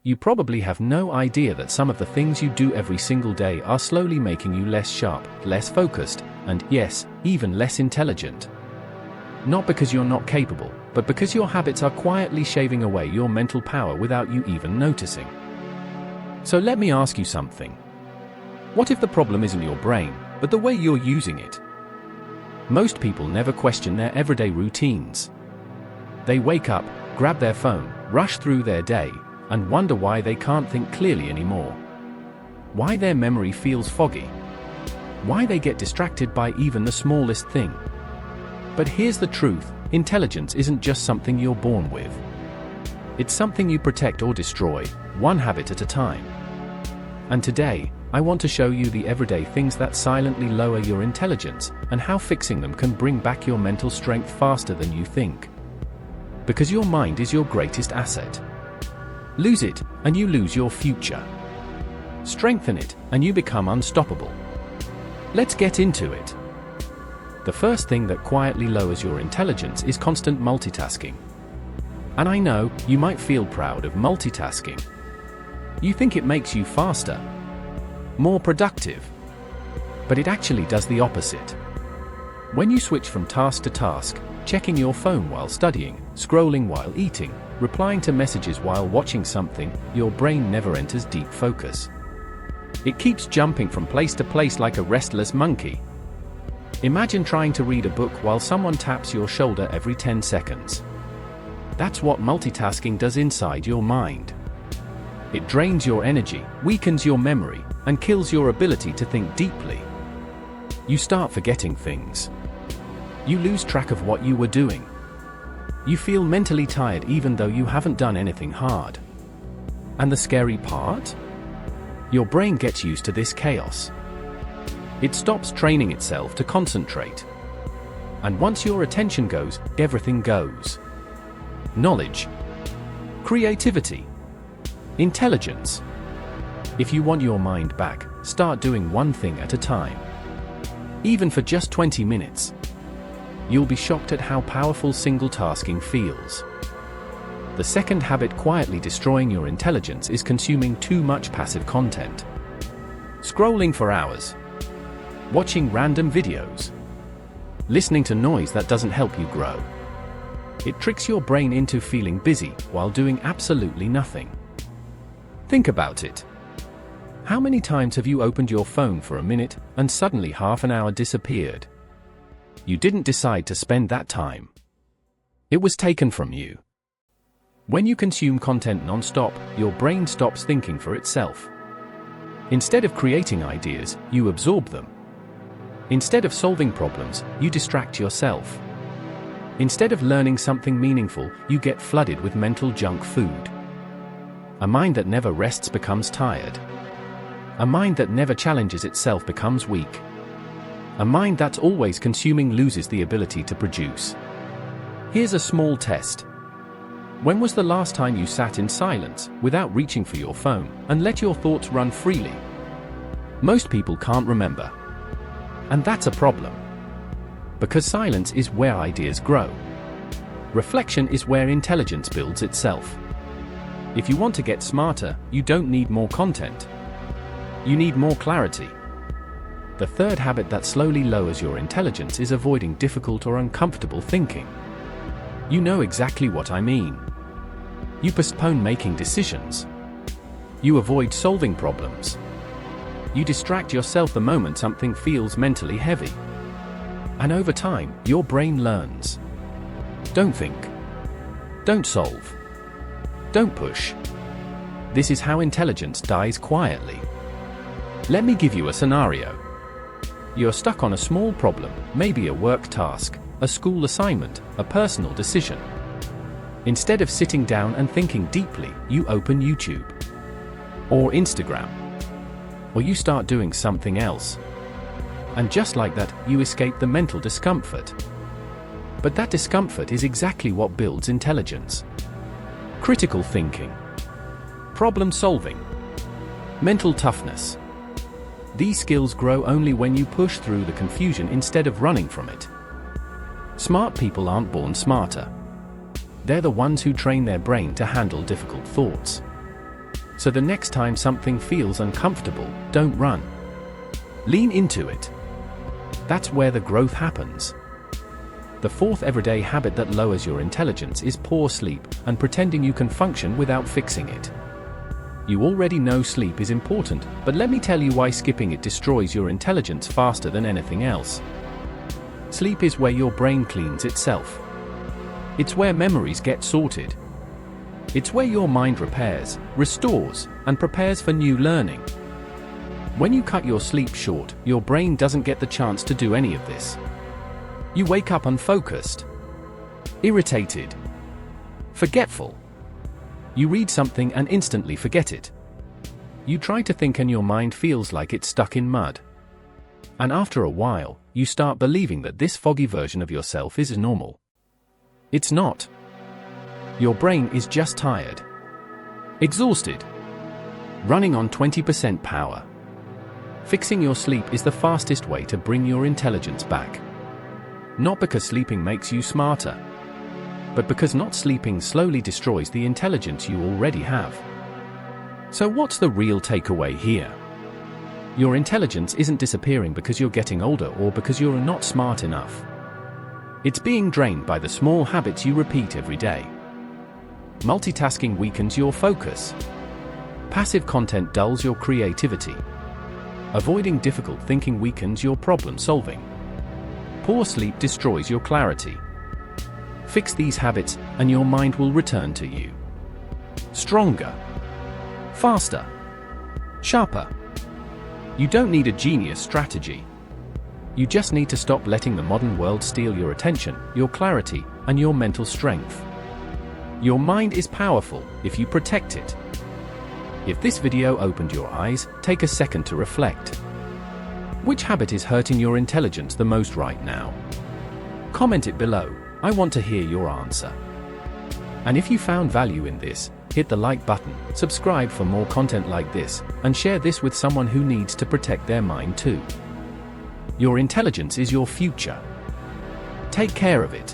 You probably have no idea that some of the things you do every single day are slowly making you less sharp, less focused, and, yes, even less intelligent. Not because you're not capable, but because your habits are quietly shaving away your mental power without you even noticing. So let me ask you something. What if the problem isn't your brain, but the way you're using it? Most people never question their everyday routines. They wake up, grab their phone, rush through their day, and wonder why they can't think clearly anymore. Why their memory feels foggy. Why they get distracted by even the smallest thing. But here's the truth, intelligence isn't just something you're born with. It's something you protect or destroy, one habit at a time. And today, I want to show you the everyday things that silently lower your intelligence, and how fixing them can bring back your mental strength faster than you think. Because your mind is your greatest asset. Lose it, and you lose your future. Strengthen it, and you become unstoppable. Let's get into it. The first thing that quietly lowers your intelligence is constant multitasking. And I know, you might feel proud of multitasking. You think it makes you faster, more productive. But it actually does the opposite. When you switch from task to task, checking your phone while studying, scrolling while eating, replying to messages while watching something, your brain never enters deep focus. It keeps jumping from place to place like a restless monkey. Imagine trying to read a book while someone taps your shoulder every 10 seconds. That's what multitasking does inside your mind. It drains your energy, weakens your memory, and kills your ability to think deeply. You start forgetting things. You lose track of what you were doing. You feel mentally tired even though you haven't done anything hard. And the scary part? Your brain gets used to this chaos. It stops training itself to concentrate. And once your attention goes, everything goes. Knowledge, creativity, intelligence. If you want your mind back, start doing one thing at a time. Even for just 20 minutes. You'll be shocked at how powerful single tasking feels. The second habit quietly destroying your intelligence is consuming too much passive content. Scrolling for hours. Watching random videos. Listening to noise that doesn't help you grow. It tricks your brain into feeling busy while doing absolutely nothing. Think about it. How many times have you opened your phone for a minute and suddenly half an hour disappeared? You didn't decide to spend that time. It was taken from you. When you consume content non-stop, your brain stops thinking for itself. Instead of creating ideas, you absorb them. Instead of solving problems, you distract yourself. Instead of learning something meaningful, you get flooded with mental junk food. A mind that never rests becomes tired. A mind that never challenges itself becomes weak. A mind that's always consuming loses the ability to produce. Here's a small test. When was the last time you sat in silence, without reaching for your phone, and let your thoughts run freely? Most people can't remember. And that's a problem. Because silence is where ideas grow. Reflection is where intelligence builds itself. If you want to get smarter, you don't need more content. You need more clarity. The third habit that slowly lowers your intelligence is avoiding difficult or uncomfortable thinking. You know exactly what I mean. You postpone making decisions. You avoid solving problems. You distract yourself the moment something feels mentally heavy. And over time, your brain learns. Don't think. Don't solve. Don't push. This is how intelligence dies quietly. Let me give you a scenario. You're stuck on a small problem, maybe a work task, a school assignment, a personal decision. Instead of sitting down and thinking deeply, you open YouTube. Or Instagram. Or you start doing something else. And just like that, you escape the mental discomfort. But that discomfort is exactly what builds intelligence. Critical thinking. Problem solving. Mental toughness. These skills grow only when you push through the confusion instead of running from it. Smart people aren't born smarter. They're the ones who train their brain to handle difficult thoughts. So the next time something feels uncomfortable, don't run. Lean into it. That's where the growth happens. The fourth everyday habit that lowers your intelligence is poor sleep and pretending you can function without fixing it. You already know sleep is important, but let me tell you why skipping it destroys your intelligence faster than anything else. Sleep is where your brain cleans itself. It's where memories get sorted. It's where your mind repairs, restores, and prepares for new learning. When you cut your sleep short, your brain doesn't get the chance to do any of this. You wake up unfocused, irritated, forgetful. You read something and instantly forget it. You try to think and your mind feels like it's stuck in mud. And after a while, you start believing that this foggy version of yourself is normal. It's not. Your brain is just tired, exhausted, running on 20% power. Fixing your sleep is the fastest way to bring your intelligence back. Not because sleeping makes you smarter, but because not sleeping slowly destroys the intelligence you already have. So what's the real takeaway here? Your intelligence isn't disappearing because you're getting older or because you're not smart enough. It's being drained by the small habits you repeat every day. Multitasking weakens your focus. Passive content dulls your creativity. Avoiding difficult thinking weakens your problem solving. Poor sleep destroys your clarity. Fix these habits, and your mind will return to you. Stronger, faster, sharper. You don't need a genius strategy. You just need to stop letting the modern world steal your attention, your clarity, and your mental strength. Your mind is powerful if you protect it. If this video opened your eyes, take a second to reflect. Which habit is hurting your intelligence the most right now? Comment it below. I want to hear your answer. And if you found value in this, hit the like button, subscribe for more content like this, and share this with someone who needs to protect their mind too. Your intelligence is your future. Take care of it.